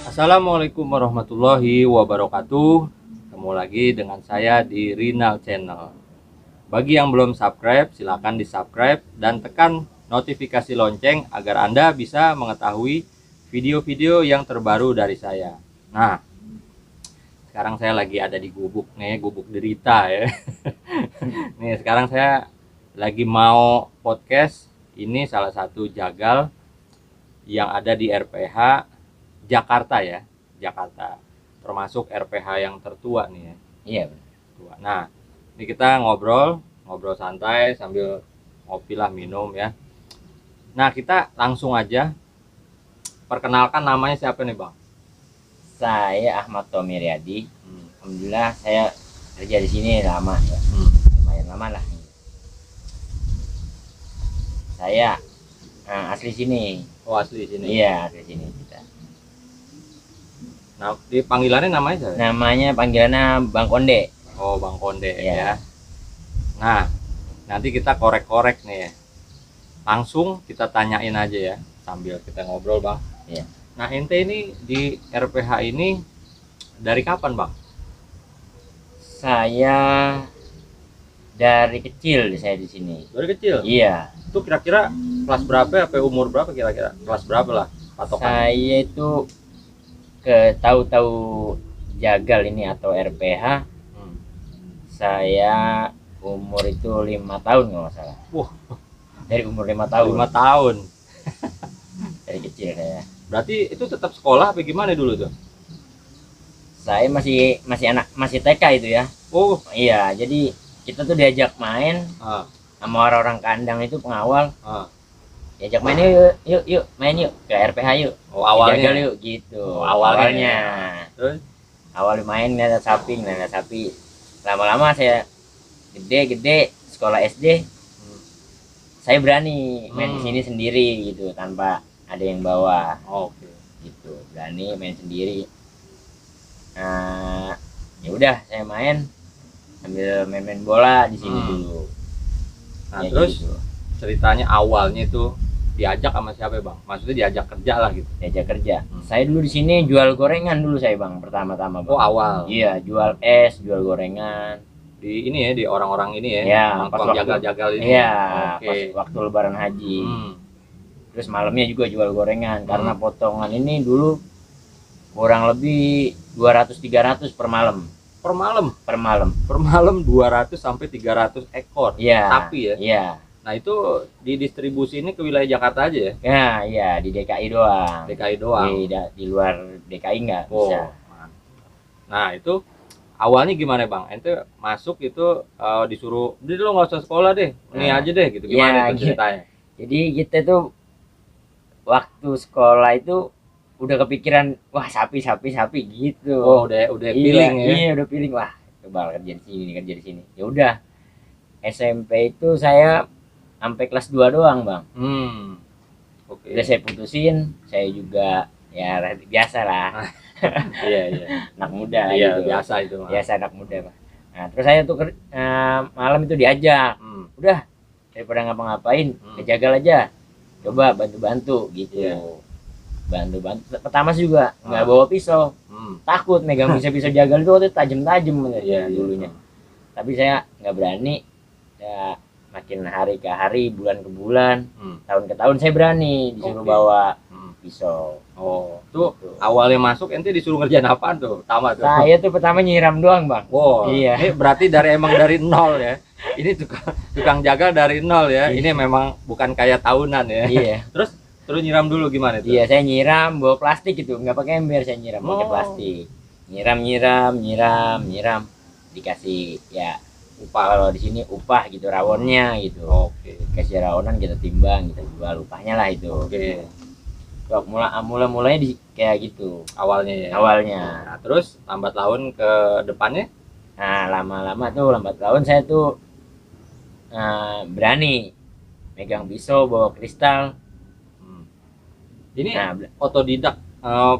Assalamualaikum warahmatullahi wabarakatuh. Ketemu lagi dengan saya di Rinal Channel. Bagi yang belum subscribe, silakan di subscribe dan tekan notifikasi lonceng agar Anda bisa mengetahui video-video yang terbaru dari saya. Nah, sekarang saya lagi ada di gubuk nih, gubuk derita ya. Nih, sekarang saya lagi mau podcast. Ini salah satu jagal yang ada di RPH Jakarta ya, Jakarta. Termasuk RPH yang tertua nih ya. Iya benar. Tua. Nah, ini kita ngobrol santai sambil ngopi lah, minum ya. Nah, kita langsung aja perkenalkan, namanya siapa nih Bang? Saya Ahmad Tommy Riyadi. Alhamdulillah saya kerja di sini lama ya. Lumayan lama lah. Saya asli sini. Oh, asli sini. Iya, asli sini kita. Nah, di panggilannya namanya siapa? Namanya panggilannya Bang Konde. Oh, Bang Konde Iya. ya. Nah, nanti kita korek-korek nih ya. Langsung kita tanyain aja ya sambil kita ngobrol, Bang. Iya. Nah, ente ini di RPH ini dari kapan, Bang? Saya dari kecil saya di sini. Dari kecil. Iya. Itu kira-kira kelas berapa, apa umur berapa kira-kira? Kelas berapa lah patokan? Saya itu ke tahu-tahu jagal ini atau RPH. Saya umur itu 5 tahun kalau nggak salah. Wah, Dari umur 5 tahun. 5 tahun. Dari kecil saya. Berarti itu tetap sekolah apa gimana dulu tuh? Saya masih TK itu ya. Oh, Iya, jadi kita tuh diajak main sama orang-orang kandang itu pengawal. Diajak main yuk main yuk ke RPH yuk. Oh, awalnya. Jagal yuk gitu. Oh, awalnya. Terus Terus? awal main ngeliat sapi. Lama-lama saya gede sekolah SD. Saya berani main di sini sendiri gitu tanpa ada yang bawa. Oke. Gitu, berani main sendiri. Nah, ya udah saya main sambil main bola di sini dulu. Nah, Ya, terus gitu. ceritanya awalnya itu diajak sama siapa, Bang? Maksudnya diajak kerja lah gitu. Diajak kerja. Saya dulu di sini jual gorengan dulu saya, Bang, pertama-tama, Bang. Oh, awal. Iya, jual es, jual gorengan. Di ini ya, di orang-orang ini ya. Ya, Nongkrong jagal-jagal ini. Iya, Oke. pas waktu lebaran haji. Terus malamnya juga jual gorengan karena potongan ini dulu kurang lebih 200-300 per malam. Per malam. Per malam. Per malam 200 sampai 300 ekor Iya. sapi ya. Iya. Nah, itu didistribusi ini ke wilayah Jakarta aja ya? Ya, iya di DKI doang. DKI doang. Di luar DKI nggak Oh. bisa. Nah, itu awalnya gimana, Bang? Ente masuk itu disuruh, "Udah lo nggak usah sekolah deh. Ini Nah, aja deh." Gitu. Gimana ya, itu ceritanya? Jadi kita tuh waktu sekolah itu udah kepikiran, wah sapi gitu. Oh, udah feeling ya. Iya, udah feeling, wah coba kerja di sini. Ya udah. SMP itu saya sampai kelas 2 doang, Bang. Oke. Udah saya putusin, saya juga ya biasa lah. Iya. Anak muda Iya, gitu. biasa itu mah. Biasa anak muda, Pak. Nah, terus saya tuh malam itu diajak. Udah, daripada ngapa-ngapain, kejagal aja. Coba bantu-bantu gitu. Iya. Bantu-bantu. Pertama sih juga nggak bawa pisau. Takut megang pisau jagal itu waktu tajam-tajam Iya, dulunya. Tapi saya nggak berani. Ya, makin hari ke hari, bulan ke bulan, tahun ke tahun saya berani disuruh bawa pisau. Oh, tuh awalnya masuk ente disuruh ngerjain apaan tuh? Pertama tuh. Saya tuh pertama nyiram doang, Bang. Wow, Iya. ini berarti emang dari nol ya. Ini tukang jagal dari nol ya. Ini memang bukan kayak tahunan ya. Iya. Terus nyiram dulu gimana tuh? Iya, saya nyiram bawa plastik gitu, nggak pakai ember, saya nyiram pakai plastik. Nyiram. Dikasih ya upah, kalau di sini upah gitu, rawonnya gitu. Oke. Kasih rawonan, kita timbang, kita jual upahnya lah itu. Oke. Mulanya kayak gitu Awalnya ya. awalnya. Nah, terus lambat laun ke depannya? Nah, lama-lama tuh lambat laun saya tuh berani megang pisau, bawa kristal. Ini Nah, otodidak,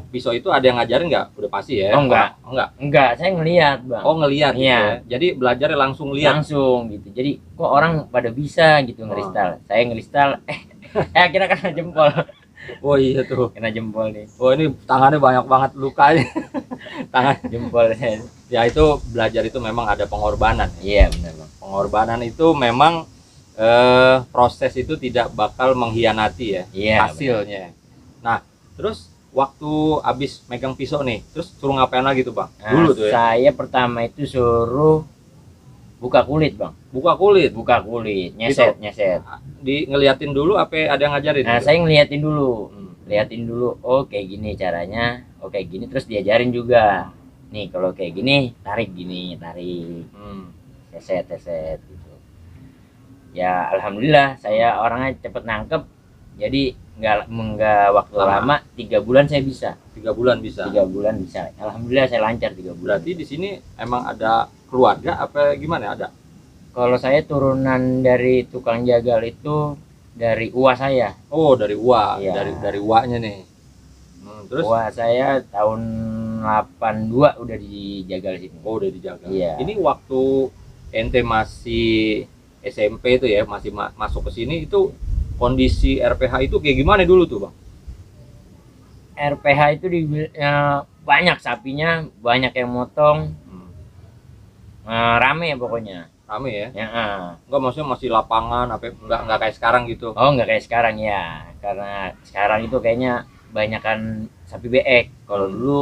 pisau itu ada yang ngajarin nggak? Udah pasti ya? Oh, enggak. Oh, enggak. enggak, saya ngelihat, Bang. Oh, ngelihat gitu Iya. ya. Jadi belajarnya langsung lihat. Langsung gitu. Jadi kok orang pada bisa gitu ngeristal. Saya ngeristal akhirnya kena jempol. Oh iya tuh. Kena jempol nih. Oh, ini tangannya banyak banget lukanya. Tangan. Jempol. Ya itu belajar itu memang ada pengorbanan. Iya, benar, Bang. Pengorbanan itu memang proses itu tidak bakal mengkhianati ya, Iya, hasilnya. Nah, terus waktu habis megang pisau nih, terus suruh ngapain lagi tuh, Bang? Nah, Dulu tuh ya. saya pertama itu suruh buka kulit, Bang. Buka kulit. Buka kulit, nyeset. Ngeliatin dulu apa ada yang ngajarin? Nah, gitu? saya ngeliatin dulu. Hmm. Liatin dulu, oh kayak gini caranya, oh kayak gini, terus diajarin juga. Nih, kalau kayak gini, tarik gini, tarik. Hmm. Teset gitu. Ya alhamdulillah saya orangnya cepet nangkep, jadi nggak waktu lama 3 bulan saya bisa. 3 bulan bisa. 3 bulan bisa, alhamdulillah saya lancar 3 bulan. Berarti di sini emang ada keluarga apa gimana? Ada? Kalau saya turunan dari tukang jagal itu dari uwa saya. Oh, dari uwa. Iya. Dari uwanya nih. Terus Uwa saya tahun 82 udah dijagal sini. oh, udah dijaga. Iya. Ini waktu ente masih SMP itu ya, masih masuk ke sini itu kondisi RPH itu kayak gimana dulu tuh, Bang? RPH itu banyak sapinya, banyak yang motong, rame pokoknya. Rame ya? Ya, Enggak, maksudnya masih lapangan apa enggak kayak sekarang gitu. oh nggak kayak sekarang ya, karena sekarang itu kayaknya banyakan sapi beek. Kalau dulu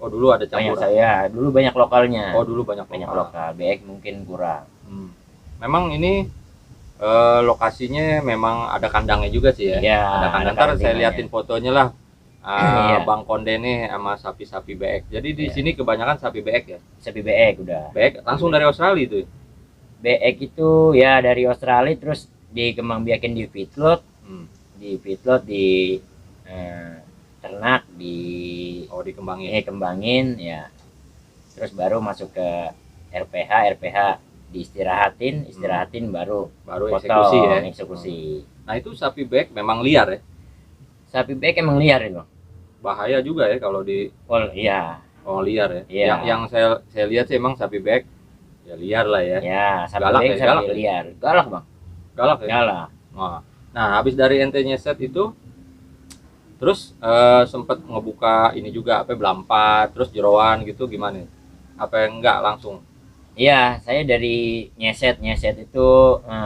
Oh, dulu ada banyak campuran. saya, dulu banyak lokalnya. Oh, dulu banyak lokal, beek mungkin kurang. Memang ini lokasinya memang ada kandangnya juga sih ya. Iya, Ada kandang. ada Ntar saya karantinanya. liatin fotonya lah. Iya. Bang Konde nih sama sapi-sapi beek. Jadi di Iya. sini kebanyakan sapi beek ya. Sapi beek udah. Beek langsung dari Australia itu. Beek itu ya dari Australia, terus dikembangbiakin di feedlot, di ternak, Oh, dikembangin. kembangin ya. Terus baru masuk ke RPH diistirahatin baru Eksekusi ya. eksekusi. Nah, itu sapi beek memang liar ya. Sapi beek emang liar itu. Bahaya juga ya kalau di Oh iya. liar ya. Iya. Yang saya lihat sih emang sapi beek ya liar lah ya. Ya, sapi Galak beek ya, sapi galak ya? liar. Galak, Bang. Galak ya. Galak. Nah, habis dari ente nyeset itu terus sempet ngebuka ini juga apa belampat, terus jeroan gitu gimana? Apa enggak langsung? Iya, saya dari nyeset itu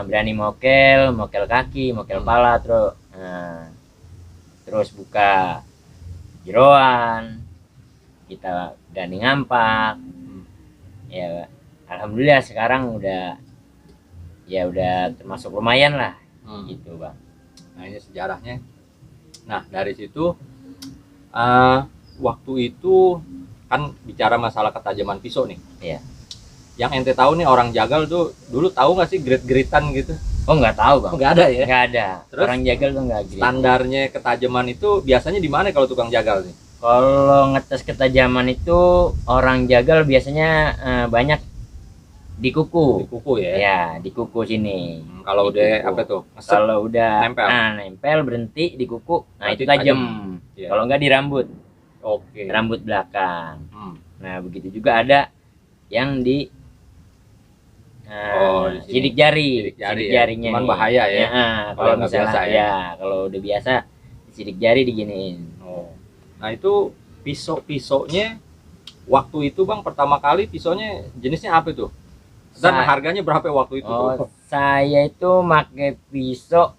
berani mokel kaki, mokel pala, terus buka jeroan, kita berani ngampak. Ya, alhamdulillah sekarang udah termasuk lumayan lah, gitu, Bang. Nah, ini sejarahnya. Nah, dari situ waktu itu kan bicara masalah ketajaman pisau nih. Iya. Yang ente tahu nih orang jagal tuh dulu tahu nggak sih grit-gritan gitu? Oh, nggak tahu, Bang. Nggak ada ya? Nggak ada. Terus orang jagal tuh nggak gitu. Standarnya ketajaman itu biasanya di mana kalau tukang jagal nih? Kalau ngetes ketajaman itu orang jagal biasanya banyak di kuku. Di kuku ya? Ya, di kuku sini. Kalau Di udah kuku. apa tuh? Ngeset, Kalau udah nempel. nempel berhenti di kuku, nah Berarti itu tajam. Iya. Kalau nggak di rambut, Oke. rambut belakang. Hmm. Nah, begitu juga ada yang di di sini. sidik jari, Sidik ya. jarinya Cuman nih. bahaya ya. Kalau Kalau nggak misalnya biasa ya. kalau udah biasa sidik jari diginiin. Oh. Nah, itu pisaunya waktu itu, Bang, pertama kali pisaunya jenisnya apa tuh? Dan harganya berapa waktu itu tuh? Saya itu pakai pisau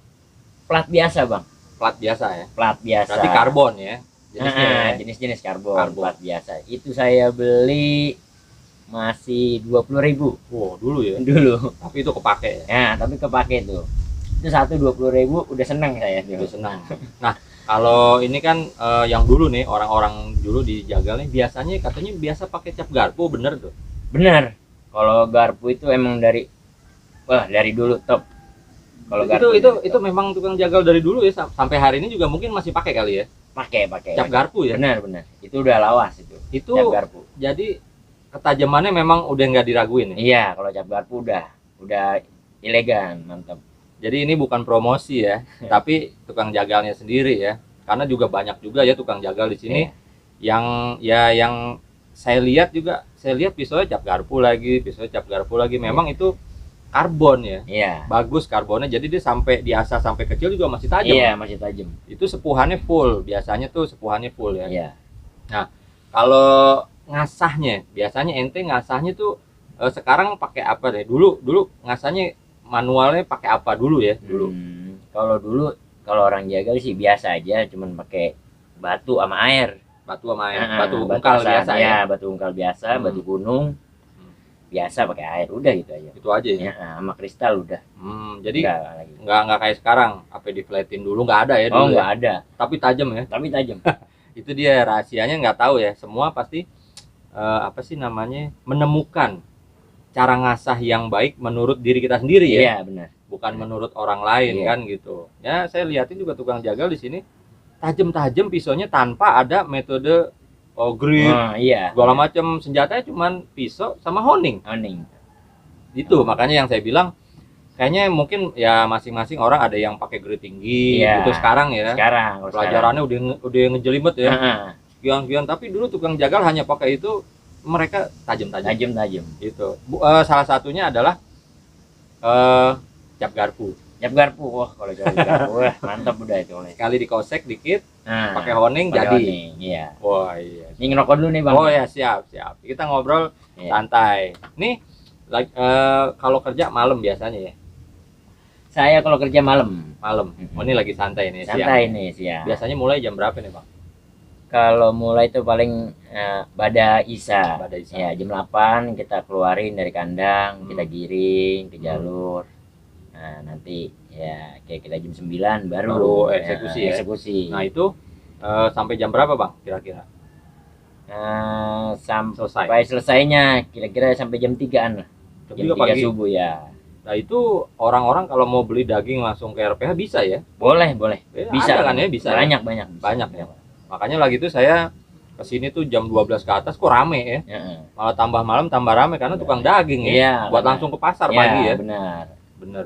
plat biasa, Bang. Plat biasa ya. Plat biasa. Berarti karbon ya. Jenisnya ya. Jenis karbon, plat biasa. Itu saya beli masih 20.000. Wow, dulu ya. Dulu. Tapi itu kepake ya. Ya, tapi kepake tuh. Itu 20.000 udah seneng saya. Udah senang. Nah, kalau ini kan yang dulu nih orang-orang dulu di jagal nih biasanya katanya biasa pakai cap garpu, bener tuh? Bener. Kalau garpu itu emang dari dulu top. Kalau garpu itu memang tukang jagal dari dulu ya, sampai hari ini juga mungkin masih pakai kali ya. pakai Cap garpu ya. Bener. Itu udah lawas itu. Itu Cap garpu. jadi ketajamannya memang udah nggak diraguin ya. Iya, kalau cap garpu udah elegan, mantap. Jadi ini bukan promosi ya, tapi tukang jagalnya sendiri ya. karena juga banyak juga ya tukang jagal di sini yang saya lihat pisaunya cap garpu lagi. Memang itu karbon ya. Iya. Bagus karbonnya, jadi dia sampai diasah sampai kecil juga masih tajam. Iya, masih tajam. Itu sepuhannya full, biasanya tuh sepuhannya full ya. Iya. Nah, kalau ngasahnya, biasanya ente ngasahnya tuh sekarang pakai apa deh? Dulu ngasahnya manualnya pakai apa dulu ya? Kalau dulu orang jagal sih biasa aja, cuman pakai batu sama air. Batu Ungkal biasa ya. Batu ungkal biasa, batu gunung. Biasa pakai air, udah gitu aja. Itu aja ya. Sama kristal udah. Jadi nggak kayak sekarang, apa diflatin dulu, nggak ada ya dulu. Nggak ada. Tapi tajam ya. Tapi tajam. Itu dia rahasianya, nggak tahu ya. Semua pasti apa sih namanya, menemukan cara ngasah yang baik menurut diri kita sendiri ya. Iya, benar. Bukan menurut orang lain kan gitu. Ya saya lihatin juga tukang jagal di sini tajam-tajam pisaunya tanpa ada metode grip, segala macam, senjatanya cuman pisau sama honing. Itu makanya yang saya bilang kayaknya mungkin ya masing-masing orang ada yang pakai grip tinggi gitu sekarang ya. Pelajarannya udah ngejelimet ya. Sekian, tapi dulu tukang jagal hanya pakai itu, mereka tajam-tajam. Itu. Salah satunya adalah cap garpu. Wah, kalau cap garpu mantap udah itu. Sekali dikosek dikit, pakai honing jadi. Iya. Wah, iya. Ini ngerokok dulu nih, Bang. Oh ya, siap. Kita ngobrol santai. Nih, kalau kerja malam biasanya ya. Saya kalau kerja malam. Oh, ini lagi santai nih, siang. Biasanya mulai jam berapa nih, Bang? Kalau mulai itu paling pada Isya. Ya, jam 8 kita keluarin dari kandang, kita giring ke jalur. Nah, nanti ya kayak kita jam 9 baru eksekusi. Nah, itu sampai jam berapa, Bang, kira-kira? Sampai selesainya kira-kira sampai jam 3-an lah. Jam 3 pagi subuh ya. Nah, itu orang-orang kalau mau beli daging langsung ke RPH bisa ya? Boleh. Bisa kan ya? Bisa. Banyak ya. Makanya lagi itu saya kesini tuh jam 12 ke atas kok rame ya. Malah tambah malam tambah rame karena tukang daging ya. Buat langsung ke pasar pagi ya. Bener.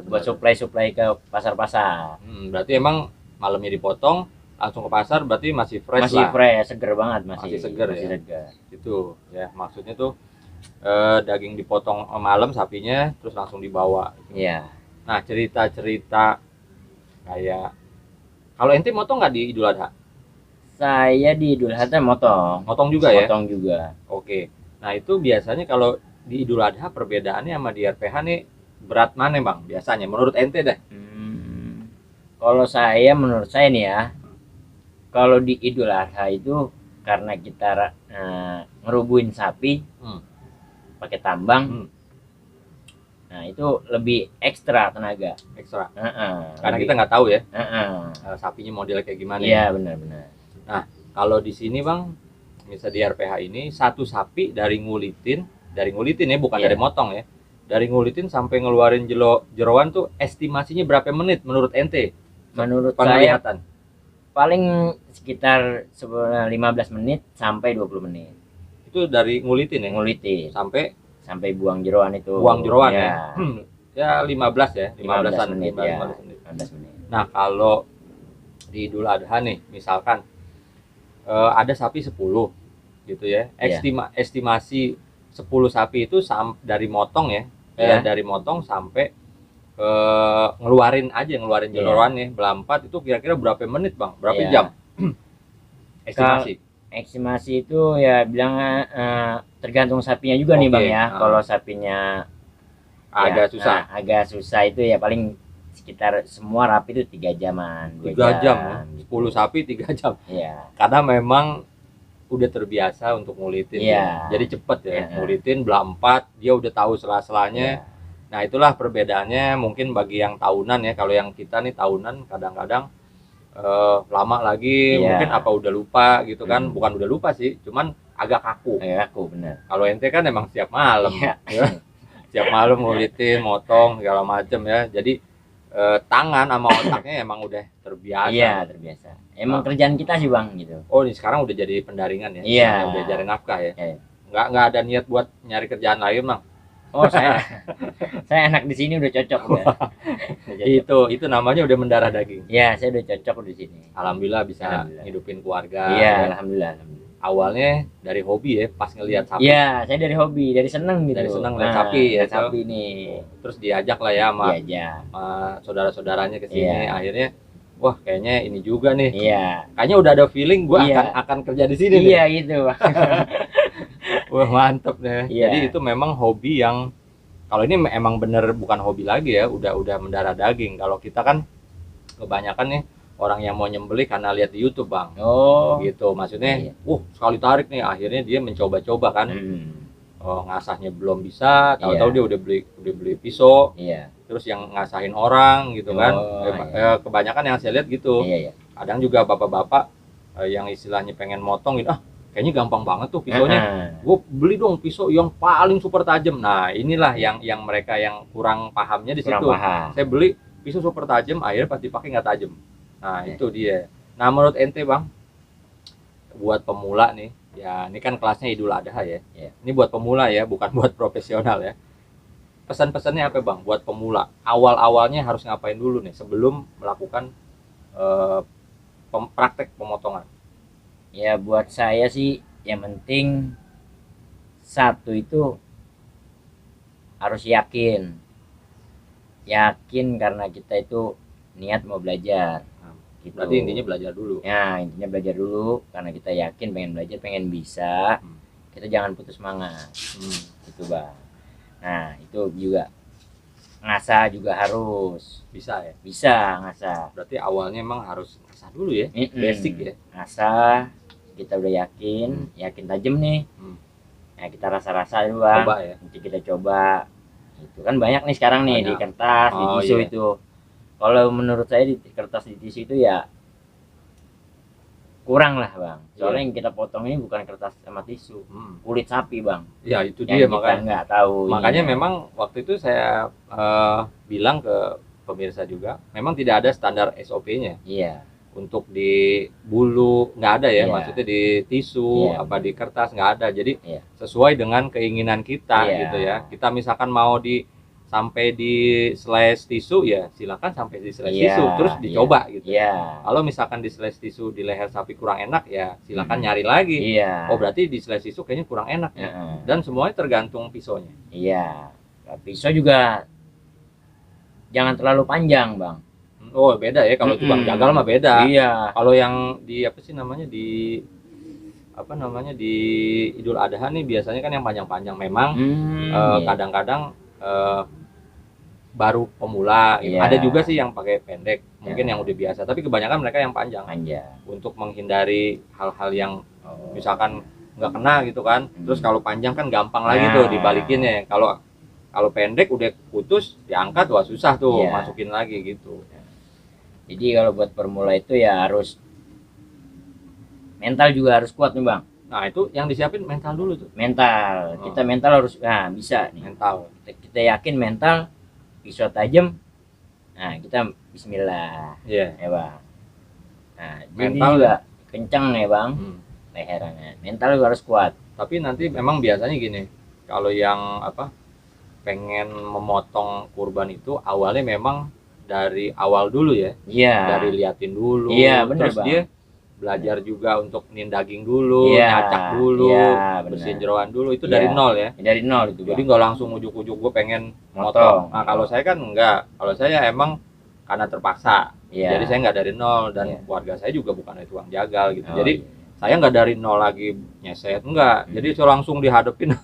Buat supply ke pasar-pasar. Berarti emang malamnya dipotong langsung ke pasar, berarti masih fresh lah. Seger banget masih seger. Itu ya, maksudnya tuh daging dipotong malam sapinya terus langsung dibawa. Iya. Nah, cerita-cerita kayak kalau ente motong nggak di Idul Adha? Saya di Idul Adha motong juga. Oke. Nah, itu biasanya kalau di Idul Adha perbedaannya sama di RPH nih berat mana, Bang? Biasanya menurut ente deh. Menurut saya nih ya, kalau di Idul Adha itu karena kita ngerubuhin sapi pakai tambang, nah itu lebih ekstra tenaga. Karena kita nggak tahu ya sapinya modelnya kayak gimana. Iya, benar. Nah, kalau di sini, Bang, misalnya di RPH ini satu sapi dari ngulitin ya, bukan dari motong ya. Dari ngulitin sampai ngeluarin jeroan tuh estimasinya berapa menit menurut ente? Menurut saya paling sekitar 15 menit sampai 20 menit. Itu dari ngulitin ya? Sampai buang jeroan itu. Ya. Ya 15 ya, 15 menit. Nah, kalau di Idul Adha nih, misalkan ada sapi 10 gitu ya. Estimasi 10 sapi itu dari motong ya. Dari motong sampai ngeluarin jeroannya belampat itu kira-kira berapa menit, Bang? Berapa jam? Estimasi itu ya bilang tergantung sapinya juga nih, Bang ya. Kalau sapinya agak susah itu ya paling sekitar semua rapi itu 3 jaman. 3 jam. 10 sapi 3 jam. Iya. Karena memang udah terbiasa untuk ngulitin ya. Jadi cepet ya. Ngulitin belampat, dia udah tahu sela-selanya. Nah, itulah perbedaannya mungkin bagi yang tahunan ya. Kalau yang kita nih tahunan kadang-kadang lama lagi, mungkin apa udah lupa gitu kan. Bukan udah lupa sih, cuman agak kaku. Bener. Kalau ente kan emang setiap malam ya. Setiap malam ngulitin, motong segala macem ya. Jadi tangan sama otaknya emang udah terbiasa. Iya, terbiasa. Emang kerjaan kita sih, Bang, gitu. Oh, ini sekarang udah jadi pendaringan ya. Iya. Udah jadi nafkah ya. Nggak ada niat buat nyari kerjaan lain, Bang. Oh, saya anak di sini udah cocok udah. Udah cocok. Itu namanya udah mendarah daging. Ya, saya udah cocok di sini. Alhamdulillah bisa Alhamdulillah. hidupin keluarga. Iya, Ya. alhamdulillah, alhamdulillah. Awalnya dari hobi ya, pas ngelihat sapi. Iya, saya dari hobi, dari seneng gitu. Dari seneng lihat sapi ya, lihat sapi nih. Terus diajak lah ya sama, Iya aja. sama saudara-saudaranya ke sini. Iya. Akhirnya wah kayaknya ini juga nih. Iya. Kayaknya udah ada feeling gua Iya. akan kerja di sini Iya nih. gitu. Wah, mantep deh. Iya. Jadi itu memang hobi yang kalau ini emang bener bukan hobi lagi ya, udah mendarah daging. Kalau kita kan kebanyakan nih orang yang mau nyembelih karena lihat di YouTube, Bang. Oh. Gitu. Maksudnya, Iya. sekali tarik nih akhirnya dia mencoba-coba kan. Hmm. Ngasahnya belum bisa, tahu-tahu Iya. dia udah beli pisau, Iya. terus yang ngasahin orang gitu kan. Oh, iya. Kebanyakan yang saya lihat gitu. Iya, iya. Kadang juga bapak-bapak yang istilahnya pengen motong gitu, kayaknya gampang banget tuh pisaunya. Gue beli dong pisau yang paling super tajam. Nah, inilah yang mereka yang kurang pahamnya di Kurang situ. paham. Saya beli pisau super tajam, akhirnya pas dipakai nggak tajam. Nah, Iya. itu dia. Nah, menurut ente, Bang, buat pemula nih, ya ini kan kelasnya Idul Adha ya. Iya. Ini buat pemula ya, bukan buat profesional ya. Pesan-pesannya apa, Bang, buat pemula? Awal-awalnya harus ngapain dulu nih sebelum melakukan praktek pemotongan? Ya buat saya sih yang penting satu itu harus yakin. Yakin karena kita itu niat mau belajar. Gitu. Berarti intinya belajar dulu. Ya, intinya belajar dulu karena kita yakin pengen belajar, pengen bisa. Kita jangan putus semangat. Gitu, Bang. Nah, itu juga ngasah juga harus Bisa ya. bisa ngasah. Berarti awalnya emang harus ngasah dulu ya. Basic ya. Ngasah, kita udah yakin tajam nih. Ya kita rasa-rasa dulu, Bang. Coba ya. Nanti kita coba. Itu kan banyak nih sekarang nih di Banyak. kertas, di Oh, tisu iya. itu. Kalau menurut saya di kertas di tisu itu ya kurang lah, Bang. Soalnya Iya. yang kita potong ini bukan kertas sama tisu, Hmm. kulit sapi, Bang. Ya itu Yang dia kita makanya. nggak tahu. Makanya ininya. memang waktu itu saya bilang ke pemirsa juga, memang tidak ada standar SOP-nya Iya. untuk di bulu, nggak ada ya. Iya. Maksudnya di tisu, Iya, apa di kertas nggak ada. Jadi Iya. sesuai dengan keinginan kita Iya. gitu ya. Kita misalkan mau sampai di slice tisu ya silakan sampai di slice Iya, tisu terus dicoba gitu. Iya. Kalau misalkan di slice tisu di leher sapi kurang enak ya silakan nyari lagi. Iya. Oh berarti di slice tisu kayaknya kurang enak ya. Heeh. Dan semuanya tergantung pisaunya. Iya. Nah, pisau juga jangan terlalu panjang, Bang. Oh beda ya kalau tukang jagal mah beda. Iya. Kalau yang di apa sih namanya di Idul Adha nih biasanya kan yang panjang-panjang memang Iya. kadang-kadang baru pemula gitu. Iya. Ada juga sih yang pakai pendek mungkin Iya. yang udah biasa tapi kebanyakan mereka yang panjang Panjang. untuk menghindari hal-hal yang Oh. misalkan nggak kena gitu kan. Terus kalau panjang kan gampang lagi Nah. tuh dibalikinnya. Kalau pendek udah putus diangkat wah susah tuh Iya. masukin lagi gitu. Jadi kalau buat pemula itu ya harus mental juga harus kuat nih, Bang. Nah itu yang disiapin mental dulu tuh. Mental. Oh. Kita mental harus bisa nih. Mental. Kita yakin mental pisau tajam. Nah, kita bismillah. Iya. Ya, Bang. Nah, jadi Mental juga kencang ya, Bang. Leherannya. Mental juga harus kuat. Tapi nanti memang biasanya gini, kalau yang pengen memotong kurban itu awalnya memang dari awal dulu ya, Iya. dari liatin dulu, Iya, bener, terus Bang. dia belajar juga untuk nindaging dulu, Iya, nyacak dulu, iya, bener. bersihin jeroan dulu itu Iya. dari nol ya. Dari nol itu, Jadi Bang. nggak langsung ujuk-ujuk gue pengen Motong. motong. Nah kalau saya kan enggak, kalau saya emang karena terpaksa. Iya. Jadi saya nggak dari nol dan Iya. keluarga saya juga bukan tukang jagal gitu. Oh, Jadi iya. saya nggak dari nol lagi nyeset enggak. Jadi saya langsung dihadapin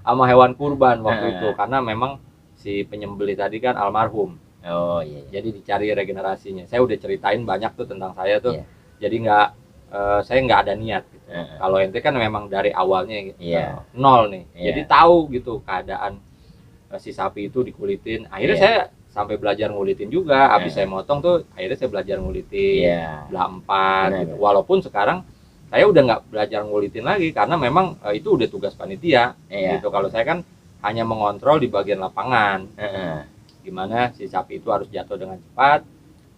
sama hewan kurban waktu itu karena memang si penyembelih tadi kan almarhum. Oh iya. Jadi dicari regenerasinya. Saya udah ceritain banyak tuh tentang saya tuh. Iya. Jadi saya nggak ada niat gitu. Heeh. Kalau ente kan memang dari awalnya Iya. nol nih. Iya. Jadi tahu gitu keadaan si sapi itu dikulitin. Akhirnya Iya. saya sampai belajar ngulitin juga. Habis Iya. saya motong tuh akhirnya saya belajar ngulitin. Iya. Belah 4 Benar, gitu. benar. Walaupun sekarang saya udah nggak belajar ngulitin lagi karena memang itu udah tugas panitia Iya. gitu. Kalau saya kan hanya mengontrol di bagian lapangan Heeh. gimana si sapi itu harus jatuh dengan cepat,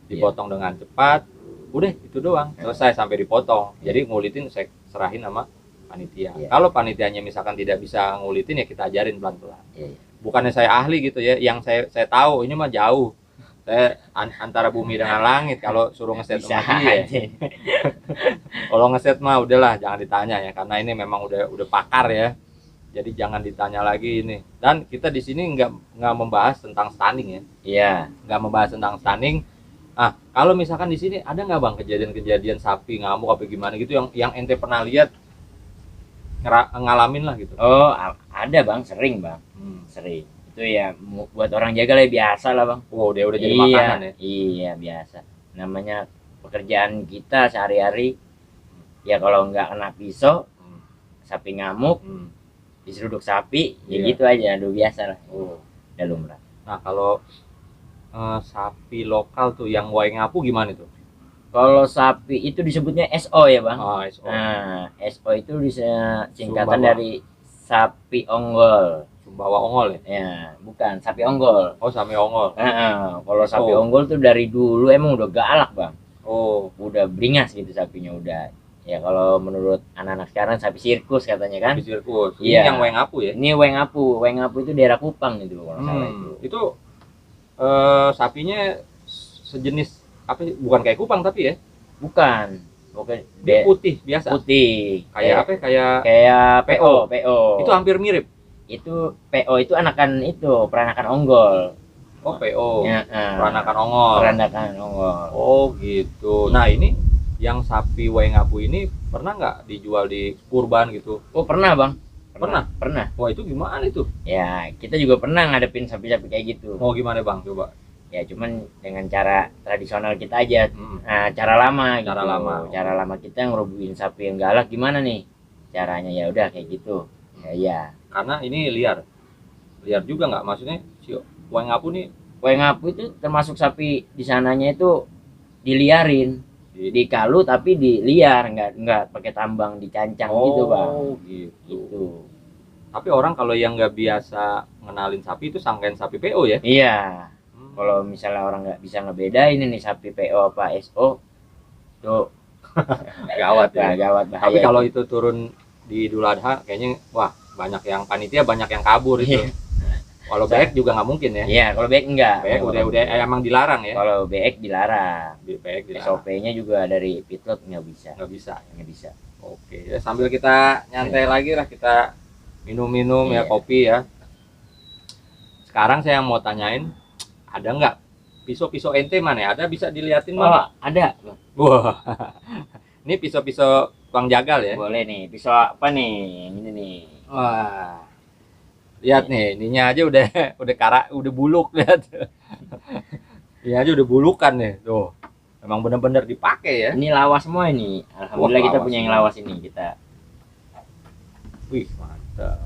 dipotong dengan cepat, udah itu doang selesai sampai dipotong. Jadi ngulitin saya serahin sama panitia. Iya. Kalau panitianya misalkan tidak bisa ngulitin ya kita ajarin pelan-pelan. Iya. Bukannya saya ahli gitu ya, yang saya tahu ini mah jauh. Saya antara bumi dengan langit kalau suruh ngeset Bisa sama dia. aja. Kalau ngeset mah udahlah jangan ditanya ya, karena ini memang udah pakar ya. Jadi jangan ditanya lagi ini. Dan kita di sini nggak membahas tentang stunning ya, Iya. nggak membahas tentang stunning. Ah, kalau misalkan di sini ada nggak bang kejadian-kejadian sapi ngamuk apa gimana gitu yang ente pernah lihat ngalamin lah gitu? Oh, ada bang, sering bang, sering. Itu ya buat orang jagal ya biasa lah bang. Wow, dia udah jadi Iya, makanan ya. iya biasa. Namanya pekerjaan kita sehari-hari. Ya kalau nggak kena pisau, sapi ngamuk, diseruduk sapi, ya Iya. gitu aja. Aduh biasa lah. Oh. Udah lumrah. Nah kalau sapi lokal tuh yang wae ngapu gimana tuh? Kalau sapi itu disebutnya SO ya bang. Ah, SO. Nah, SO itu singkatan Sumbawa. dari sapi onggol. Sumbawa ongol ya? Ya, bukan sapi onggol. Oh, sami ongol. Kalau sapi Oh. onggol tuh dari dulu emang udah galak bang. Oh, Udah beringas gitu sapinya udah. Ya kalau menurut anak-anak sekarang sapi sirkus katanya kan. sapi sirkus. Iya. Ini yang wae ngapu ya? Ini Wengapu itu daerah Kupang gitu kalau nggak salah itu. Itu sapinya sejenis apa sih? Bukan kayak kupang tapi ya? Bukan. Bukan Dia putih biasa. putih. Kayak apa? Kayak Kayak PO. PO. itu hampir mirip. Itu PO itu anakan itu peranakan onggol. Oh, PO. Ya, Peranakan ongol. peranakan onggol. Oh, gitu. Nah, ini yang sapi wae ngapu ini pernah nggak dijual di kurban gitu? Oh pernah bang. Pernah? Wah, itu gimana itu? Ya kita juga pernah ngadepin sapi-sapi kayak gitu. Oh, gimana bang? Coba. Ya cuman dengan cara tradisional kita aja. Hmm. Nah, cara lama Cara gitu. lama. Cara lama kita ngerubuhin sapi yang galak gimana nih caranya, ya udah kayak gitu. Ya Karena ini liar juga nggak, maksudnya si wae ngapu nih Wengapu itu termasuk sapi di sananya itu diliarin, dikalu tapi diliar, nggak pakai tambang dicancang gitu bang. Oh, gitu. Gitu. Tapi orang kalau yang nggak biasa ngenalin sapi itu sangkain sapi PO ya? Iya. Kalau misalnya orang nggak bisa ngebedain ini sapi PO apa SO, tuh Gawat ya. gawat bahaya. Tapi kalau itu turun di Idul Adha kayaknya wah banyak yang panitia, banyak yang kabur itu. Kalau BX juga nggak mungkin ya. Iya, kalau BX enggak. BX udah emang dilarang ya. Kalau BX dilarang. BX dilarang. SOP-nya juga dari pitlot nggak bisa. Nggak bisa. Nggak bisa. Oke, ya, sambil kita nyantai lagi lah, kita minum-minum ya, Iya. kopi ya. Sekarang saya mau tanyain, ada nggak pisau-pisau ente mana? Ada, bisa diliatin Oh, mana? ada. Wah, ini pisau-pisau Bang Jagal ya. Boleh nih. Pisau apa nih? Ini nih. Wah, lihat nih, ininya aja udah udah buluk, lihat. Ini aja udah bulukan nih, tuh. Memang bener-bener dipakai ya. Ini lawas semua ini. Alhamdulillah Wah, kita lawas punya yang semua. lawas ini kita. Wih, mantap.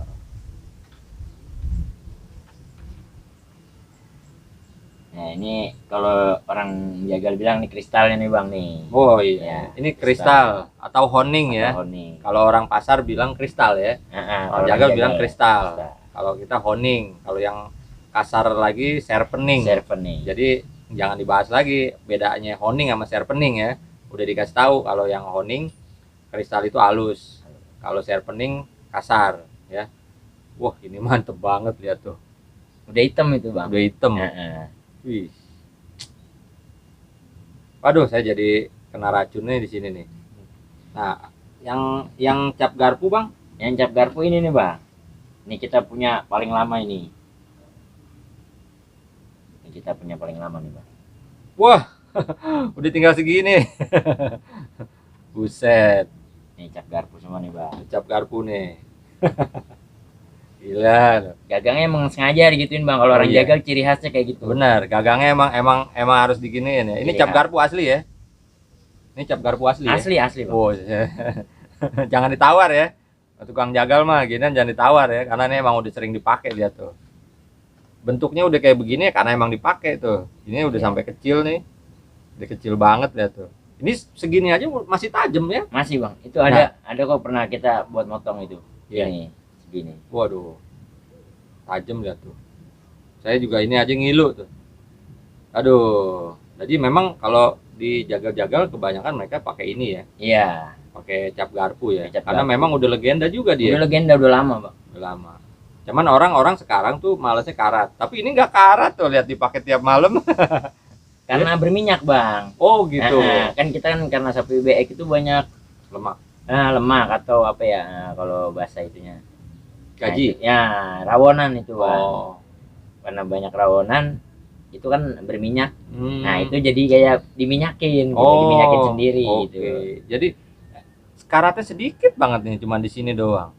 Nah ini kalau orang jagal bilang nih kristalnya nih bang nih. Oh iya, Ya, ini kristal atau honing ya. Honing. Kalau orang pasar bilang kristal ya. Kalau jagal bilang kristal. Kalau kita honing. Kalau yang kasar lagi serpening. Serpening. Jadi jangan dibahas lagi bedanya honing sama serpening ya. Udah dikasih tahu kalau yang honing kristal itu halus. Kalau serpening kasar ya. Wah, ini mantep banget, lihat tuh. Udah hitam itu bang. Udah hitam. Wih. Waduh, saya jadi kena racunnya di sini nih. Nah, yang cap garpu, Bang? Yang cap garpu ini nih bang. Ini kita punya paling lama ini. Ini kita punya paling lama nih bang. Wah, udah tinggal segini. Buset, Ini cap garpu semua nih bang. cap garpu nih. Gila. Gagangnya emang sengaja digituin bang. Kalau Oh, orang iya. jagal ciri khasnya kayak gitu. Benar, gagangnya emang harus diginiin ya. Ini Iya. cap garpu asli ya. Ini cap garpu asli ya. Asli bang. Oh, jangan ditawar ya. Tukang jagal mah ginian jangan ditawar ya, karena ini emang udah sering dipakai dia tuh. Bentuknya udah kayak begini ya karena emang dipakai tuh. Ini udah Iya. sampai kecil nih. Udah kecil banget lihat tuh. Ini segini aja masih tajam ya. Masih bang. Itu ada kok pernah kita buat motong itu. Iya. Ini segini. Waduh. Tajam lihat tuh. Saya juga ini aja ngilu tuh. Aduh. Jadi memang kalau di jagal-jagal kebanyakan mereka pakai ini ya, Iya, pakai cap garpu ya. Cap Karena garpu. memang udah legenda juga dia. udah legenda, udah lama bang. Udah lama. Cuman orang-orang sekarang tuh malesnya karat. Tapi ini nggak karat tuh, lihat dipakai tiap malam. Karena berminyak bang. Oh gitu. Kan kita kan karena sapi bebek itu banyak Lemak. lemak atau apa ya, kalau bahasa itunya. Gaji. Ya rawonan itu bang. Oh. Karena banyak rawonan itu kan berminyak. Nah Hmm. itu jadi kayak diminyakin, gitu, Oh, diminyakin sendiri oke. gitu. Jadi karatnya sedikit banget nih, cuma di sini doang.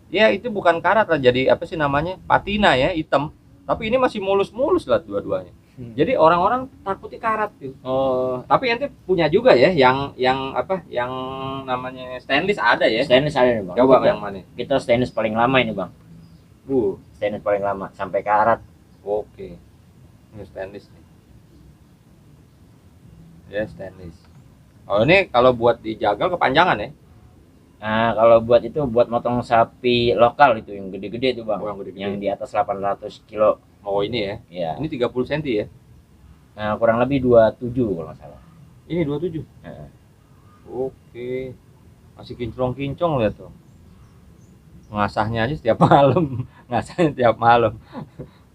Ya itu bukan karat lah, jadi apa sih namanya? Patina ya, hitam. Tapi ini masih mulus-mulus lah dua-duanya. Jadi orang-orang takutnya karat tuh. Oh, Tapi ente punya juga ya, yang apa? Yang namanya stainless ada ya? stainless ada nih bang. Coba kita, yang mana? kita stainless paling lama ini bang. Stainless paling lama sampai karat. Oke. Ini stainless nih. Ya stainless. Oh ini kalau buat dijagal kepanjangan ya? Nah, kalau buat itu buat motong sapi lokal itu yang gede-gede itu bang. Oh, yang gede-gede. Yang di atas 800 kilo. Oh ini ya? Ya. Ini 30 cm ya? Nah, kurang lebih 27 kalau nggak salah. Ini 27. Nah, Oke. Masih kinclong-kinclong lihat tuh. Ngasahnya aja setiap malam. Ngasahnya setiap malam.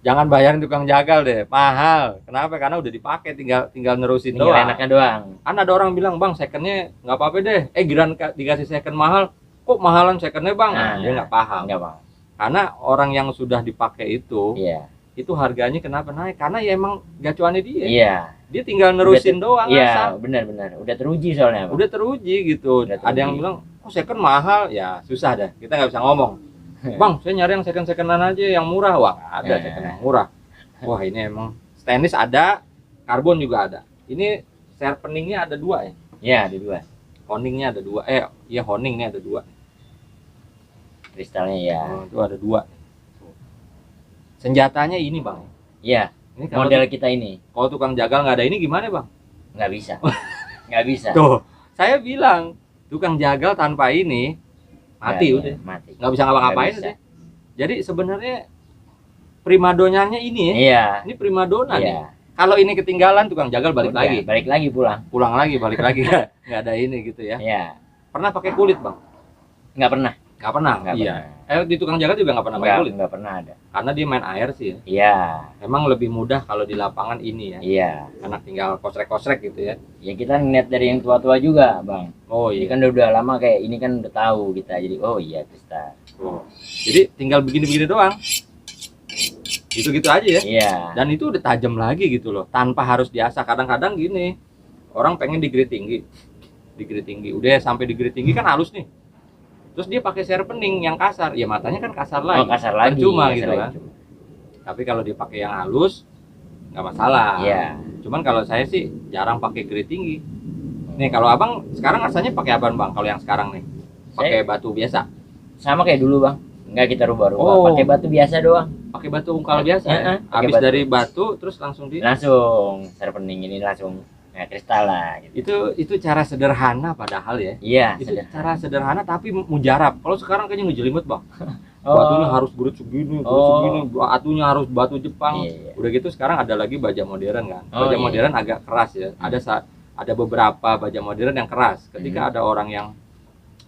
Jangan bayarin tukang jagal deh, mahal. Kenapa? Karena udah dipakai, tinggal nerusin tinggal doang. enaknya doang. Kan ada orang bilang, "Bang, secondnya nggak apa-apa deh." Giran dikasih second mahal, kok mahalan secondnya bang? Nah, Dia nggak paham. Enggak bang. Karena orang yang sudah dipakai Iya. itu harganya kenapa naik? Karena ya emang gacuannya dia. Iya. Dia tinggal nerusin doang. Iya, asal. benar-benar. Udah teruji soalnya bang. Udah teruji gitu. Udah Ada yang teruji. bilang, kok second mahal? Ya susah dah. Kita nggak bisa ngomong. Bang, saya nyari yang secondan aja yang murah. Wah, nggak ada second yang murah. Wah, ini emang stainless ada, karbon juga ada. Ini sharpeningnya ada dua ya. Iya, ada dua. Honingnya ada dua. Iya honingnya ada dua. Kristalnya ya. Oh, itu ada dua. Senjatanya ini bang. Iya. Ini kalau Model kita ini kalau tukang jagal nggak ada ini gimana bang? nggak bisa. Nggak bisa. Tuh, saya bilang tukang jagal tanpa ini mati Nggak, udah. Mati. Nggak bisa ngapa-ngapain Nggak bisa. udah. Jadi sebenarnya primadonanya ini ya. Iya. Ini primadona nih. Iya. Kalau ini ketinggalan tukang jagal balik Udah, lagi. Balik lagi pulang. Pulang lagi, balik lagi. Nggak ada ini gitu ya. Iya. Pernah pakai kulit bang? Nggak pernah. Nggak pernah. Nggak Iya. pernah. Di tukang jagal juga nggak pernah pakai kulit. Nggak pernah ada. Karena dia main air sih ya. Iya. Emang lebih mudah kalau di lapangan ini ya. Iya. Anak tinggal kosrek-kosrek gitu ya. Ya kita ngeliat dari yang tua-tua juga bang. Oh Ini iya. kan udah lama kayak ini kan udah tahu kita, jadi oh iya kristal. Oh. Jadi tinggal begini-begini doang. Gitu-gitu aja ya. Iya. Dan itu udah tajam lagi gitu loh. Tanpa harus diasah. Kadang-kadang gini. Orang pengen di grade tinggi. Di grade tinggi. Udah sampai di grade tinggi kan halus nih. Terus dia pakai sharpening yang kasar. Ya matanya kan kasar lagi. Oh kasar lagi. Percuma kasar gitu lagi. kan. Tapi kalau dipakai yang halus nggak masalah. Iya. Cuman kalau saya sih jarang pakai grade tinggi. Nih kalau abang sekarang asalnya pakai apa bang? Kalau yang sekarang nih pakai batu biasa. Sama kayak dulu bang. Nggak kita rubah-rubah. Oh. Pakai batu biasa doang. Pakai batu ungkal biasa ya. Heeh, pakai Habis batu. dari batu terus langsung di. Langsung sharpening ini langsung kristal lah. Gitu. Itu cara sederhana padahal ya. Iya. Itu Sudah. cara sederhana tapi mujarab. Kalau sekarang kayaknya ngejelimut bang. Oh. Batunya harus berat segini, batunya harus batu Jepang. Iya. Udah gitu sekarang ada lagi baja modern kan. Oh, Baja iya. modern agak keras ya. Ada beberapa baja modern yang keras. Ketika ada orang yang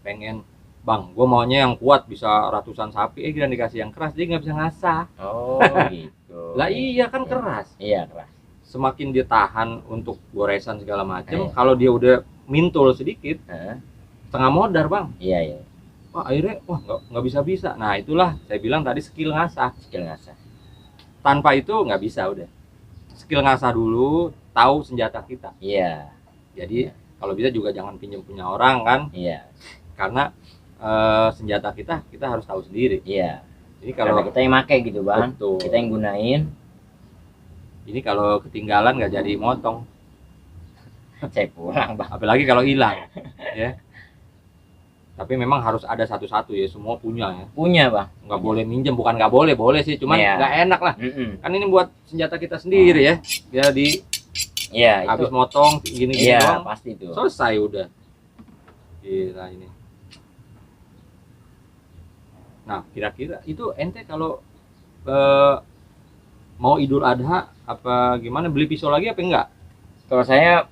pengen, bang, gue maunya yang kuat bisa ratusan sapi, kira dikasih yang keras dia nggak bisa ngasah. Oh gitu. Lah iya kan Iya. keras. Iya keras. Semakin dia tahan untuk goresan segala macam, Iya. kalau dia udah mintul sedikit, Heeh. setengah modar bang. Iya iya. Wah akhirnya nggak bisa. Nah itulah saya bilang tadi skill ngasah. Skill ngasah. Tanpa itu nggak bisa udah. Skill ngasah dulu, tahu senjata kita. Iya. Jadi kalau bisa juga jangan pinjam punya orang kan, Iya. karena senjata kita harus tahu sendiri. Iya. Jadi Kalau kalau kita yang make gitu bang. betul, Kita yang gunain. ini kalau ketinggalan nggak jadi motong, Saya pulang bang. apalagi kalau hilang, ya. Tapi memang harus ada satu-satu ya, semua punya ya. Punya bang. Nggak boleh minjem, bukan nggak boleh sih, cuman Iya. nggak enak lah. Mm-mm. Kan ini buat senjata kita sendiri ya. Ya di Iya itu. habis motong gini-gini Iya doang, pasti itu. selesai udah. Gila ini. Nah, kira-kira itu ente kalau mau Idul Adha apa gimana beli pisau lagi apa enggak? Kalau saya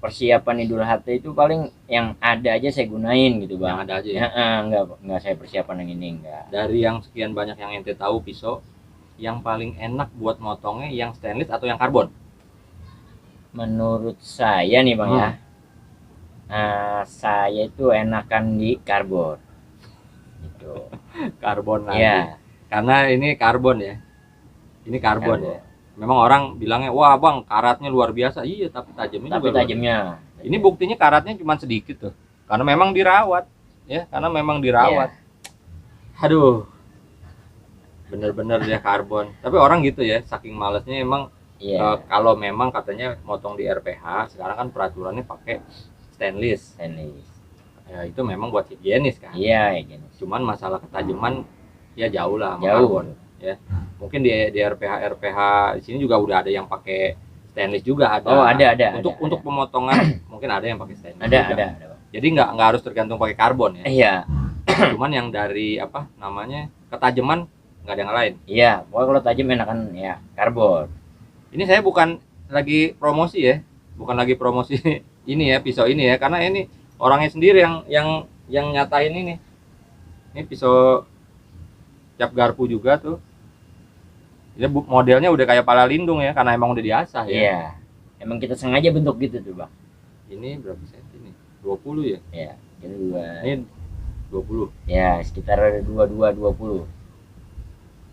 persiapan Idul Adha itu paling yang ada aja saya gunain gitu bang. Yang ada aja ya. Ya, nggak saya persiapan yang ini enggak. Dari yang sekian banyak yang ente tahu pisau, yang paling enak buat motongnya yang stainless atau yang karbon? Menurut saya nih bang ya, saya itu enakan di karbon gitu. Karbon lagi. Iya. Karena ini karbon ya. Ini karbon Karbon. ya. Memang orang bilangnya, wah bang karatnya luar biasa. Iya, tapi tajamnya Tapi juga luar tajamnya. biasa. Ini buktinya karatnya cuma sedikit tuh. Karena memang dirawat, ya. Karena memang dirawat. Aduh, bener-bener dia karbon. Tapi orang gitu ya, saking malesnya emang. Iya. Kalau memang katanya motong di RPH, sekarang kan peraturannya pakai stainless. Stainless. Ya, itu memang buat higienis kan. Iya, ya gini. Cuman masalah ketajaman ya jauh lah sama Jauh. karbon. Ya, mungkin di RPH di sini juga udah ada yang pakai stainless juga ada. Oh, ada. Untuk ada. pemotongan mungkin ada yang pakai stainless. Ada, juga. ada. Bang. Jadi nggak harus tergantung pakai karbon ya. Iya. Cuman yang dari apa namanya ketajaman nggak ada yang lain. Iya, pokoknya kalau tajam enakan ya karbon. Ini saya bukan lagi promosi ya, bukan lagi promosi ini ya pisau ini ya, karena ini orangnya sendiri yang nyatain ini. Ini pisau cap garpu juga tuh. Ini modelnya udah kayak pala lindung ya, karena emang udah diasah ya. Iya. Emang kita sengaja bentuk gitu tuh bang. Ini berapa senti nih? 20 ya? Iya. Ini dua. Ini 20. Ya sekitar 22-20.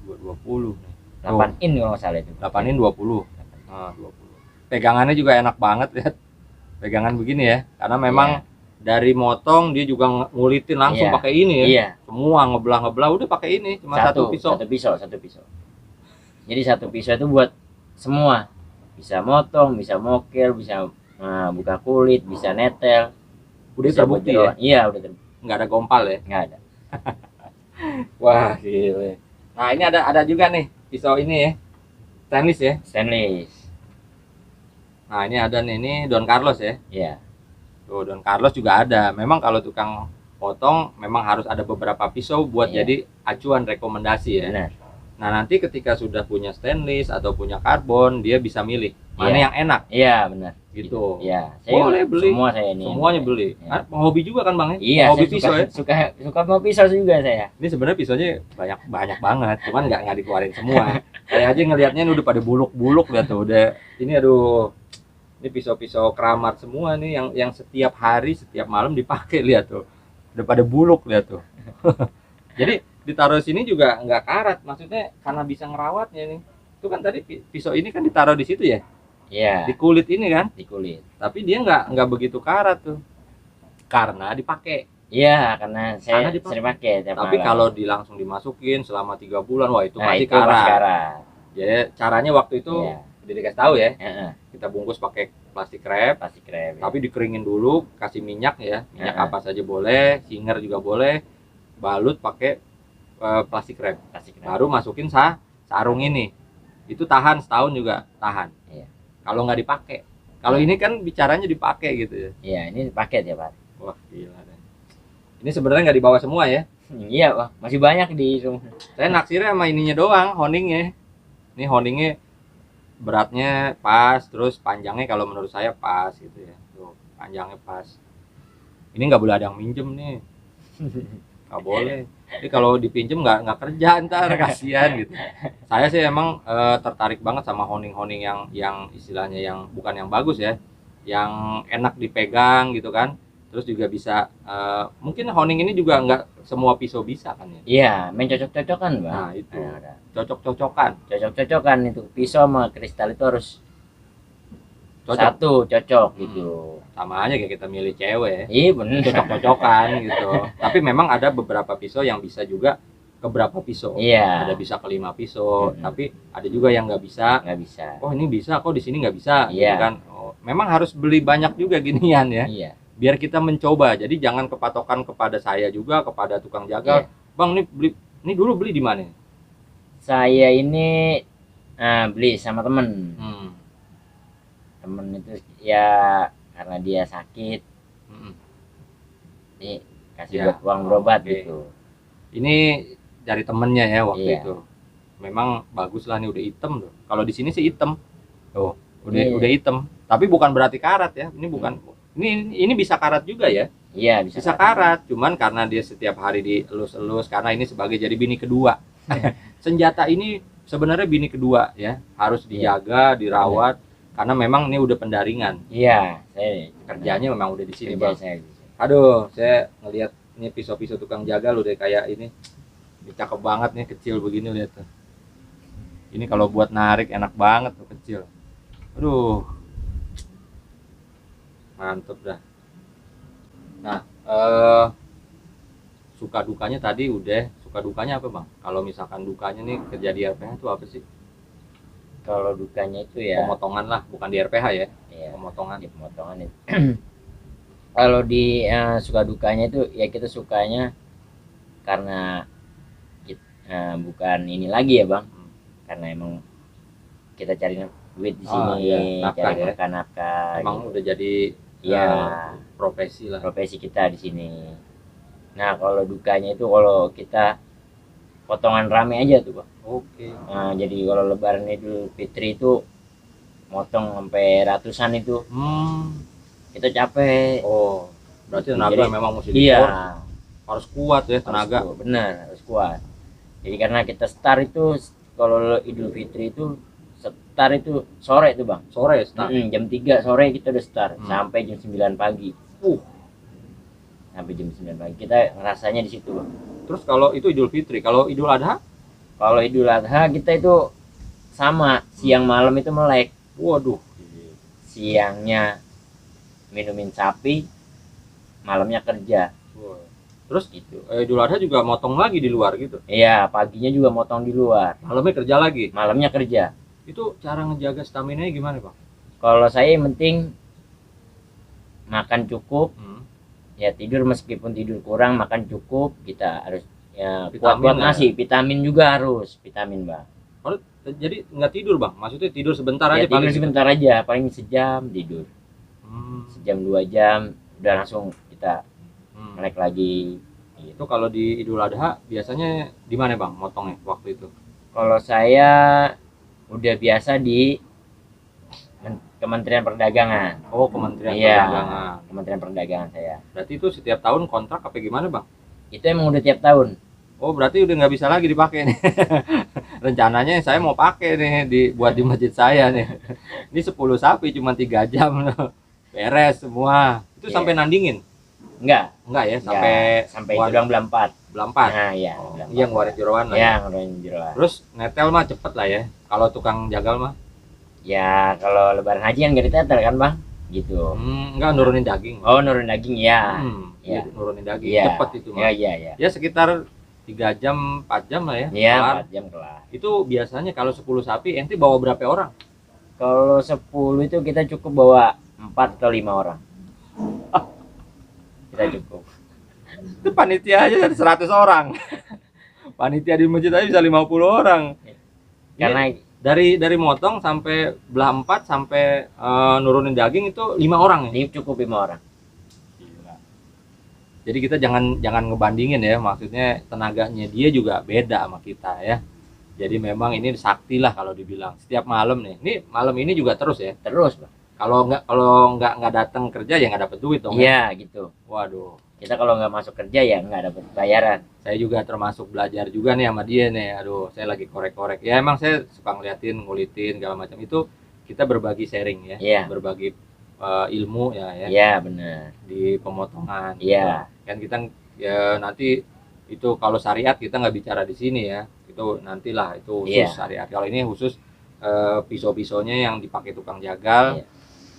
20 nih. 8 in kalau nggak salah itu. 8 in 20. Nah, 20. Pegangannya juga enak banget lihat. Pegangan begini ya, karena memang dari motong dia juga ngulitin langsung pakai ini ya. Iya. Semua ngebelah udah pakai ini, cuma satu pisau. Satu pisau. Jadi satu pisau itu buat semua. Bisa motong, bisa mokel, bisa buka kulit, bisa netel. Udah bisa terbukti ya? Iya, udah terbukti. Nggak ada gompal ya? Nggak ada. Wah, gile. Nah, ini ada juga nih pisau ini ya. Stainless ya. Stainless. Nah, ini ada nih, ini Don Carlos ya. Iya. Tuh, Don Carlos juga ada. Memang kalau tukang potong memang harus ada beberapa pisau buat jadi acuan rekomendasi ya. Benar. Nah, nanti ketika sudah punya stainless atau punya karbon, dia bisa milih mana yang enak Iya, benar. gitu. Iya, Boleh beli. Semua saya ini. Semuanya beli. Ya. Hobi juga kan Bang ya? Iya, hobi saya pisau ya. suka mau pisau juga saya. Ini sebenarnya pisaunya banyak banget, cuman nggak dikeluarin semua. Saya aja ngelihatnya ini udah pada buluk-buluk lihat tuh, udah ini aduh. Ini pisau-pisau keramat semua nih yang setiap hari, setiap malam dipakai lihat tuh. Udah pada buluk lihat tuh. Jadi ditaruh sini juga nggak karat, maksudnya karena bisa ngerawatnya nih. Itu kan tadi pisau ini kan ditaruh di situ ya. Iya. Di kulit ini kan. Di kulit. Tapi dia nggak begitu karat tuh. Karena dipakai. Iya, karena saya sering pakai. Tapi kalau langsung dimasukin selama 3 bulan, wah itu masih karat. Jadi caranya waktu itu udah dikasih tahu ya. Kita bungkus pakai plastik wrap. Tapi dikeringin dulu, kasih minyak ya. Minyak apa saja boleh, singer juga boleh. Balut pakai plastik wrap. Baru masukin sarung ini. Itu tahan setahun juga tahan. Iya. Kalau nggak dipakai. Kalau ini kan bicaranya dipakai gitu ya. Iya, ini dipakai ya Pak. Wah gila deh. Ini sebenarnya nggak dibawa semua ya. Iya Pak, masih banyak di rumah. Saya naksirnya sama ininya doang, honingnya. Ini honingnya beratnya pas, terus panjangnya kalau menurut saya pas gitu ya. Tuh, panjangnya pas. Ini nggak boleh ada yang minjem nih. Nggak boleh. Jadi kalau dipinjem nggak kerja ntar kasihan gitu. Saya sih emang tertarik banget sama honing-honing yang istilahnya yang bukan yang bagus ya, yang enak dipegang gitu kan. Terus juga bisa mungkin honing ini juga nggak semua pisau bisa kan ya? Iya, main cocok-cocokan Bang. Nah itu cocok-cocokan. Cocok-cocokan itu pisau sama kristal itu harus satu cocok gitu. Sama aja kayak kita milih cewek. Iya bener. Cocok-cocokan gitu. Tapi memang ada beberapa pisau yang bisa juga ke berapa pisau. Iya. Ada bisa ke 5 pisau. Tapi ada juga yang nggak bisa. Nggak bisa. Oh ini bisa, kok di sini nggak bisa. Iya. Gitu kan. Oh, memang harus beli banyak juga ginian ya. Iya. Biar kita mencoba. Jadi jangan kepatokan kepada saya juga, kepada tukang jagal. Iya. Bang ini dulu beli di mana? Saya ini beli sama temen. Temen itu ya karena dia sakit, nih kasih buat uang berobat gitu. Ini dari temennya ya waktu itu. Memang bagus lah nih udah hitam tuh. Kalau di sini sih hitam. Tuh Iya. udah hitam. Tapi bukan berarti karat ya. Ini bukan. Ini bisa karat juga ya. Iya, bisa Bisa karat, cuman karena dia setiap hari dielus-elus, karena ini sebagai jadi bini kedua. Senjata ini sebenarnya bini kedua ya, harus dijaga, dirawat, karena memang ini udah pendaringan. Iya, saya Kerjanya memang udah di sini, kerja Bang. saya. Aduh, saya ngelihat ini pisau-pisau tukang jagal udah kayak ini. Ini cakep banget nih, kecil begini lihat tuh. Ini kalau buat narik enak banget tuh kecil. Aduh. Mantep dah. Nah, suka dukanya tadi udah. Suka dukanya apa, Bang? Kalau misalkan dukanya nih kerja di RPH itu apa sih? Kalau dukanya itu ya, Pemotongan lah, bukan di RPH ya. ya Pemotongan. di pemotongan itu. Kalau di suka dukanya itu ya kita sukanya karena bukan ini lagi ya Bang, karena emang kita cari duit di sini, iya, nafkah cari ya. makan nafkah. Emang Gitu. udah jadi Ya, profesi lah. profesi kita di sini. Nah, kalau dukanya itu kalau kita potongan rame aja tuh Bang. Oke. Nah, jadi kalau Lebaran Idul Fitri itu motong sampai ratusan itu kita capek. Oh, berarti Jadi, tenaga memang mesti Iya, harus kuat ya tenaga. benar harus kuat. Jadi karena kita start itu kalau Idul Fitri itu start itu sore tuh Bang. Sore start. Jam 3 sore kita udah start sampai jam 9 pagi. Uh. Sampai jam 9 pagi kita ngerasanya di situ Bang. Terus kalau itu Idul Fitri, kalau Idul Adha? Kalau Idul Adha kita itu sama, siang malam itu melek. Waduh. Siangnya minumin sapi, malamnya kerja. Wah. Terus Gitu. Idul Adha juga motong lagi di luar gitu. Iya, paginya juga motong di luar, Malamnya kerja lagi. malamnya kerja. Itu cara ngejaga stamina-nya gimana, Bang? Kalau saya yang penting makan cukup, ya tidur meskipun tidur kurang, makan cukup. Kita harus ya Vitamin kuat ya. nasi, vitamin juga harus, vitamin Bang. Jadi nggak tidur, Bang? Maksudnya tidur sebentar Ya aja tidur paling gitu? sebentar aja, paling sejam tidur, sejam 2 jam, udah langsung kita melek lagi. Gitu. Itu kalau di Idul Adha biasanya di mana, Bang, motongnya waktu itu? Kalau saya udah biasa di Kementerian Perdagangan. Oh, Kementerian Iya, Perdagangan. Kementerian Perdagangan saya. Berarti itu setiap tahun kontrak apa gimana, Bang? Itu emang udah tiap tahun. Oh, berarti udah nggak bisa lagi dipakai nih. Rencananya saya mau pakai nih buat di masjid saya nih. Ini 10 sapi cuma 3 jam loh. Beres semua. Itu Iya. sampai nandingin? Enggak, Enggak ya, sampai itu doang belampat. belampat. Nah, iya, Oh, belampat. iya, ngeluarin jeroan lah. Ya, ngeluarin jeroan. Terus netel mah cepet lah ya. Kalau tukang jagal mah Ya, kalau lebaran haji kan gak ditetel kan, Bang? Gitu. enggak nurunin daging. Oh, nurunin daging ya. Iya, Iya. nurunin daging. Iya. Cepet itu Ya, mah. iya, iya. Ya sekitar 3 jam, 4 jam lah ya. Iya, kelar. 4 jam kelar. Itu biasanya kalau 10 sapi ente bawa berapa orang? Kalau 10 itu kita cukup bawa 4 atau 5 orang. Kita cukup. Itu panitia aja 100 orang. Panitia di masjid aja bisa 50 orang. Karena Dari motong sampai belah 4 sampai nurunin daging itu 5 orang ya. ini cukup 5 orang. Gila. Jadi kita jangan ngebandingin ya, maksudnya tenaganya dia juga beda sama kita ya. Jadi memang ini sakti lah kalau dibilang. Setiap malam nih. Ini malam ini juga terus ya. Terus, Bang. Kalau nggak datang kerja ya nggak dapet duit dong. Ya? Iya, gitu. Waduh. Kita kalau nggak masuk kerja ya nggak dapat bayaran. Saya juga termasuk belajar juga nih sama dia nih. Aduh, saya lagi korek-korek. Ya emang saya suka ngeliatin, ngulitin segala macam itu. Kita berbagi sharing ya. Iya. Berbagi ilmu ya. Iya, benar. Di pemotongan. Iya. Kan kita ya nanti itu kalau syariat kita nggak bicara di sini ya. Itu nantilah itu khusus Iya. syariat. Kalau ini khusus pisau-pisaunya yang dipakai tukang jagal. Iya.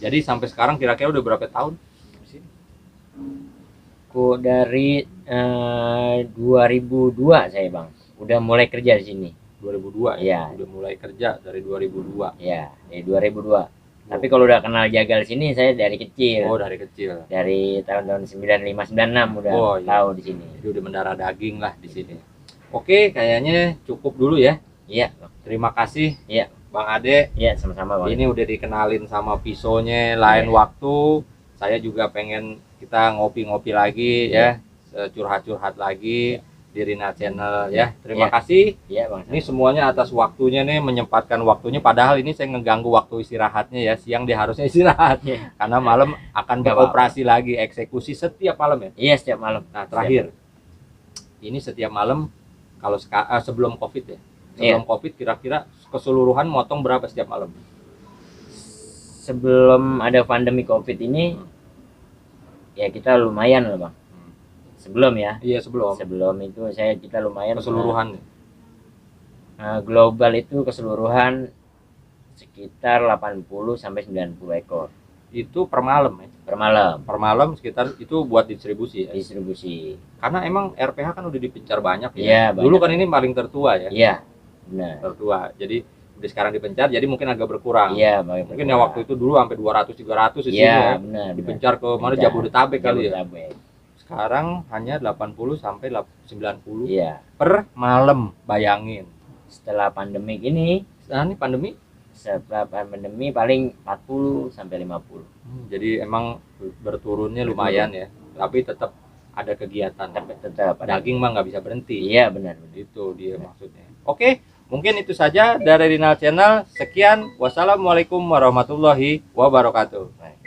Jadi sampai sekarang kira-kira udah berapa tahun? Dari 2002 saya Bang, udah mulai kerja di sini. 2002 Iya. ya. Udah mulai kerja dari 2002. Ya, dari 2002. Tapi kalau udah kenal jagal sini saya dari kecil. Oh, dari kecil. Dari tahun-tahun 95 96 udah Oh, iya. tahu di sini. Jadi udah mendarah daging lah di sini. Oke, kayaknya cukup dulu ya. Iya, Terima kasih Iya. Bang Ade. iya sama-sama Bang. Ini udah dikenalin sama pisaunya lain Iya. waktu. Saya juga pengen kita ngopi-ngopi lagi ya, curhat-curhat lagi. di Rina Channel ya. Ya. Terima kasih. Iya Bang. Ini semuanya atas waktunya nih, menyempatkan waktunya. Padahal ini saya ngeganggu waktu istirahatnya ya. Siang dia harusnya istirahat. Iya. Karena malam akan Nggak beroperasi lagi, eksekusi setiap malam ya. Iya setiap malam. Nah terakhir, ini setiap malam kalau sebelum COVID ya. Iya. Sebelum COVID kira-kira keseluruhan motong berapa setiap malam? Sebelum ada pandemi COVID ini, ya kita lumayan loh Bang. Sebelum ya. Iya sebelum. Sebelum itu kita lumayan. Keseluruhan. Global itu keseluruhan sekitar 80 sampai 90 ekor Itu per malam ya. per malam Per malam sekitar itu buat distribusi ya. distribusi. Karena emang RPH kan udah dipencar banyak ya. Iya, Dulu banyak. kan ini paling tertua ya. Iya, benar. Tertua. Jadi udah sekarang dipencar jadi mungkin agak berkurang. Iya, baik. Mungkin yang waktu itu dulu sampai 200 300 di sini Iya, ya. benar. Dipencar ke mana Dipencar. Jabodetabek kali ya. Jabodetabek. Sekarang hanya 80 sampai 90 Iya. per malam. Bayangin. Setelah pandemik ini, Nah, ini pandemi. setelah pandemi paling 40 sampai 50. Jadi emang berturunnya lumayan ya. Tapi tetap ada kegiatan. Tetap ada. Daging mah nggak bisa berhenti. Iya, benar. Itu dia maksudnya. Oke, mungkin itu saja dari Rinal Channel. Sekian. Wassalamualaikum warahmatullahi wabarakatuh. Baik.